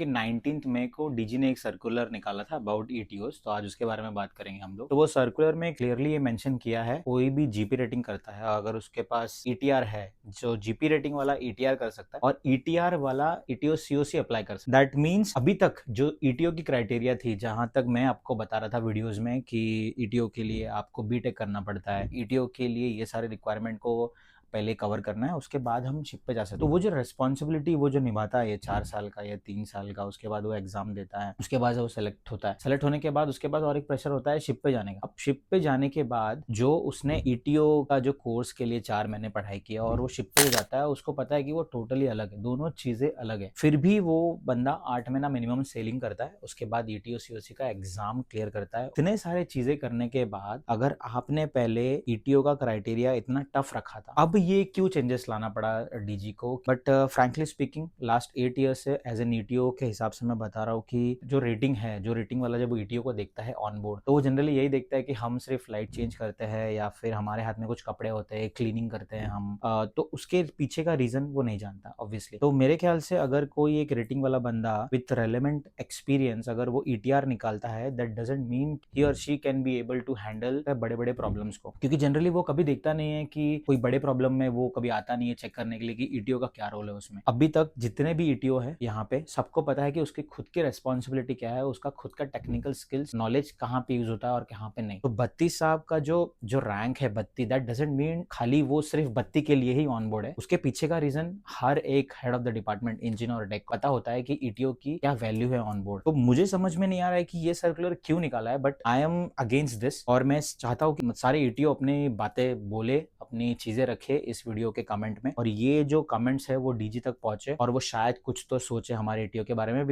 कि 19 मई को डीजी ने एक सर्कुलर निकाला था अबाउट ईटीओस, तो आज उसके बारे में बात करेंगे हम लोग। तो वो सर्कुलर में क्लियरली ये मेंशन किया है, कोई भी जीपी रेटिंग करता है अगर उसके पास ईटीआर है, जो जीपी रेटिंग वाला ईटीआर कर सकता है और ईटीआर वाला ईटीओ सीओसी अप्लाई कर सकता है। दैट मीन्स अभी तक जो ईटीओ की क्राइटेरिया थी, जहां तक मैं आपको बता रहा था वीडियोज में कि ईटीओ के लिए आपको बीटेक करना पड़ता है, ईटीओ के लिए ये सारे रिक्वायरमेंट को पहले कवर करना है, उसके बाद हम शिप पे जा सकते हैं। तो वो जो रिस्पॉन्सिबिलिटी वो जो निभाता है, ये 4 साल का या 3 साल का, उसके बाद वो एग्जाम देता है, उसके बाद वो सेलेक्ट होता है, सेलेक्ट होने के बाद उसके बाद और एक प्रेशर होता है शिप पे जाने का। अब शिप पे जाने के बाद जो उसने ईटीओ का जो कोर्स के लिए 4 महीने पढ़ाई किया और वो शिप पे जाता है, उसको पता है कि वो टोटली अलग है, दोनों चीजें अलग है। फिर भी वो बंदा 8 महीना मिनिमम सेलिंग करता है, उसके बाद ईटीओ सीओसी का एग्जाम क्लियर करता है। इतने सारे चीजें करने के बाद अगर आपने पहले ईटीओ का क्राइटेरिया इतना टफ रखा था, अब ये क्यों चेंजेस लाना पड़ा डीजी को? But frankly speaking last 8 year से एज एन ईटीओ के हिसाब से मैं बता रहा हूँ कि जो रेटिंग है, जो रेटिंग वाला जब ईटीओ को देखता है ऑन बोर्ड, तो वो जनरली यही देखता है कि हम सिर्फ लाइट चेंज करते हैं या फिर हमारे हाथ में कुछ कपड़े होते हैं, क्लीनिंग करते हैं हम, तो उसके पीछे का रीजन वो नहीं जानता ऑब्वियसली। तो मेरे ख्याल से अगर कोई एक रेटिंग वाला बंदा विथ रेलेवेंट एक्सपीरियंस अगर वो ईटीआर निकालता है, दैट डजंट मीन ही और she can be able to handle बड़े बड़े प्रॉब्लम्स को, क्योंकि जनरली वो कभी देखता नहीं है कि कोई बड़े प्रॉब्लम में वो कभी आता नहीं है चेक करने के लिए कि ईटीओ का क्या रोल है उसमें। अभी तक जितने भी ईटीओ है यहाँ पे, सबको पता है कि उसकी खुद की रेस्पॉन्सिबिलिटी क्या है, उसका खुद का टेक्निकल स्किल्स नॉलेज कहाँ पे यूज होता है और कहाँ पे नहीं। तो बत्ती साहब का जो जो रैंक है बत्ती, दैट डजंट मीन खाली वो सिर्फ बत्ती के लिए ही ऑन बोर्ड है। उसके पीछे का रीजन हर एक head of the department, engineer और टेक पता होता है कि ईटीओ की क्या वैल्यू है ऑन बोर्ड। तो मुझे समझ में नहीं आ रहा है कि ये सर्कुलर क्यों निकाला है, but I am against this और मैं चाहता हूँ कि सारे ईटीओ अपनी बातें बोले, अपनी चीजें रखे इस वीडियो के कमेंट में, और ये जो कमेंट्स है वो डीजी तक पहुंचे और वो शायद कुछ तो सोचे हमारे ईटीओ के बारे में।